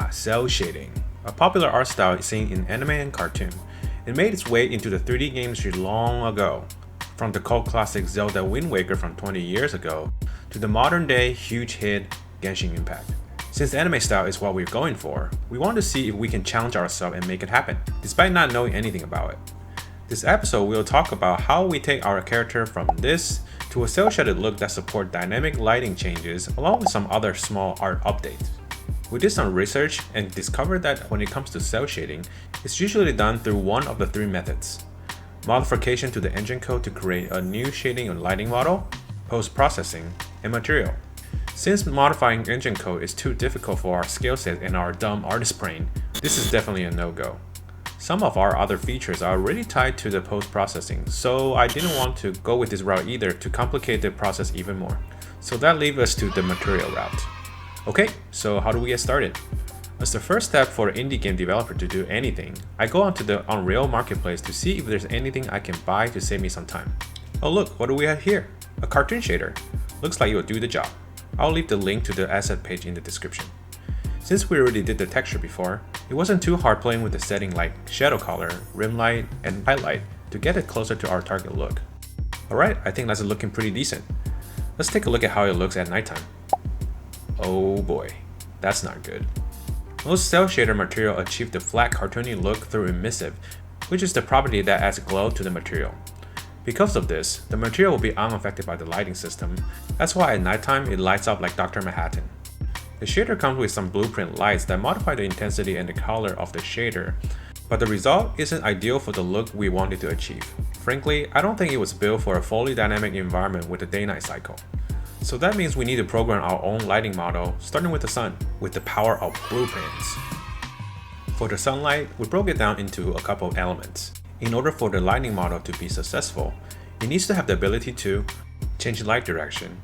Cel shading, a popular art style seen in anime and cartoon. It made its way into the 3D game industry long ago, from the cult classic Zelda Wind Waker from 20 years ago, to the modern day huge hit Genshin Impact. Since anime style is what we're going for, we want to see if we can challenge ourselves and make it happen, despite not knowing anything about it. This episode we'll talk about how we take our character from this to a cel shaded look that support dynamic lighting changes along with some other small art updates. We did some research and discovered that when it comes to cel shading, it's usually done through one of the three methods: modification to the engine code to create a new shading and lighting model, post-processing, and material. Since modifying engine code is too difficult for our skill set and our dumb artist brain, this is definitely a no-go. Some of our other features are already tied to the post-processing, so I didn't want to go with this route either to complicate the process even more. So that leaves us to the material route. Okay, so how do we get started? As the first step for an indie game developer to do anything, I go onto the Unreal marketplace to see if there's anything I can buy to save me some time. Oh look, what do we have here? A cartoon shader. Looks like it will do the job. I'll leave the link to the asset page in the description. Since we already did the texture before, it wasn't too hard playing with the setting like shadow color, rim light, and highlight to get it closer to our target look. Alright, I think that's looking pretty decent. Let's take a look at how it looks at nighttime. Oh boy, that's not good. Most cel shader material achieve the flat cartoony look through emissive, which is the property that adds glow to the material. Because of this, the material will be unaffected by the lighting system. That's why at nighttime it lights up like Dr. Manhattan. The shader comes with some blueprint lights that modify the intensity and the color of the shader, but the result isn't ideal for the look we wanted to achieve. Frankly, I don't think it was built for a fully dynamic environment with a day-night cycle. So that means we need to program our own lighting model, starting with the sun, with the power of blueprints. For the sunlight, we broke it down into a couple of elements. In order for the lighting model to be successful, it needs to have the ability to change light direction,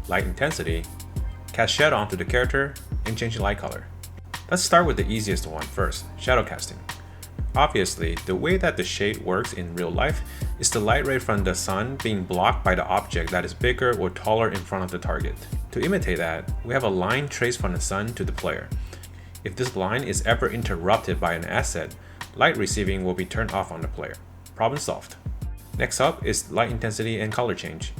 light intensity, cast shadow onto the character, and change the light color. Let's start with the easiest one first, shadow casting. Obviously, the way that the shade works in real life is the light ray from the sun being blocked by the object that is bigger or taller in front of the target. To imitate that, we have a line traced from the sun to the player. If this line is ever interrupted by an asset, light receiving will be turned off on the player. Problem solved. Next up is light intensity and color change.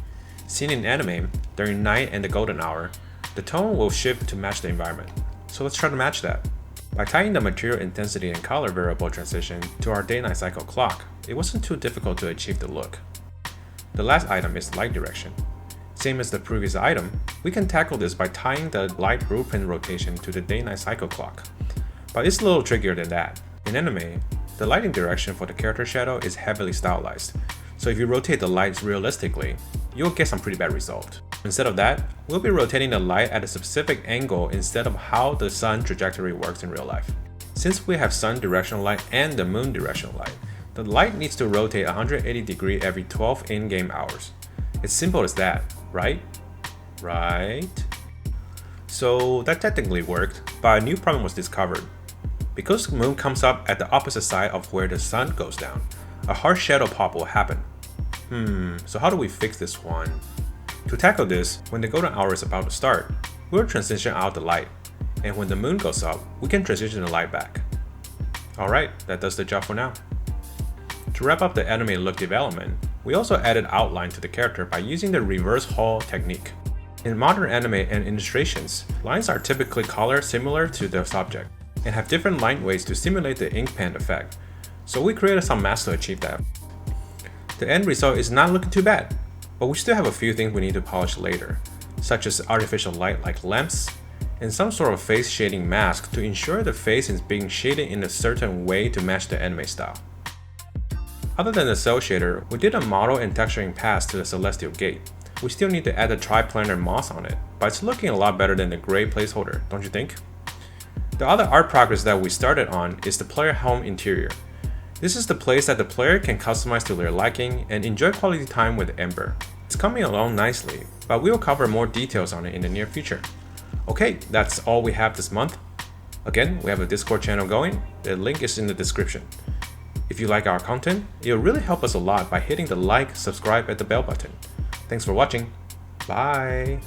Seen in anime, during night and the golden hour, the tone will shift to match the environment. So let's try to match that. By tying the material intensity and color variable transition to our day-night cycle clock, it wasn't too difficult to achieve the look. The last item is light direction. Same as the previous item, we can tackle this by tying the light blueprint rotation to the day-night cycle clock. But it's a little trickier than that. In anime, the lighting direction for the character shadow is heavily stylized, so if you rotate the lights realistically, you'll get some pretty bad result. Instead of that, we'll be rotating the light at a specific angle instead of how the sun trajectory works in real life. Since we have sun directional light and the moon directional light, the light needs to rotate 180 degrees every 12 in-game hours. It's simple as that, right? Right? So that technically worked, but a new problem was discovered. Because the moon comes up at the opposite side of where the sun goes down, a harsh shadow pop will happen. So how do we fix this one? To tackle this, when the golden hour is about to start, we'll transition out the light, and when the moon goes up, we can transition the light back. Alright, that does the job for now. To wrap up the anime look development, we also added outline to the character by using the reverse Hall technique. In modern anime and illustrations, lines are typically colored similar to the subject, and have different line weights to simulate the ink pen effect, so we created some masks to achieve that. The end result is not looking too bad, but we still have a few things we need to polish later, such as artificial light like lamps, and some sort of face shading mask to ensure the face is being shaded in a certain way to match the anime style. Other than the cel shader, we did a model and texturing pass to the celestial gate. We still need to add a triplanar moss on it, but it's looking a lot better than the gray placeholder, don't you think? The other art progress that we started on is the player home interior. This is the place that the player can customize to their liking and enjoy quality time with Ember. It's coming along nicely, but we'll cover more details on it in the near future. Okay, that's all we have this month. Again, we have a Discord channel going, the link is in the description. If you like our content, it'll really help us a lot by hitting the like, subscribe, and the bell button. Thanks for watching. Bye!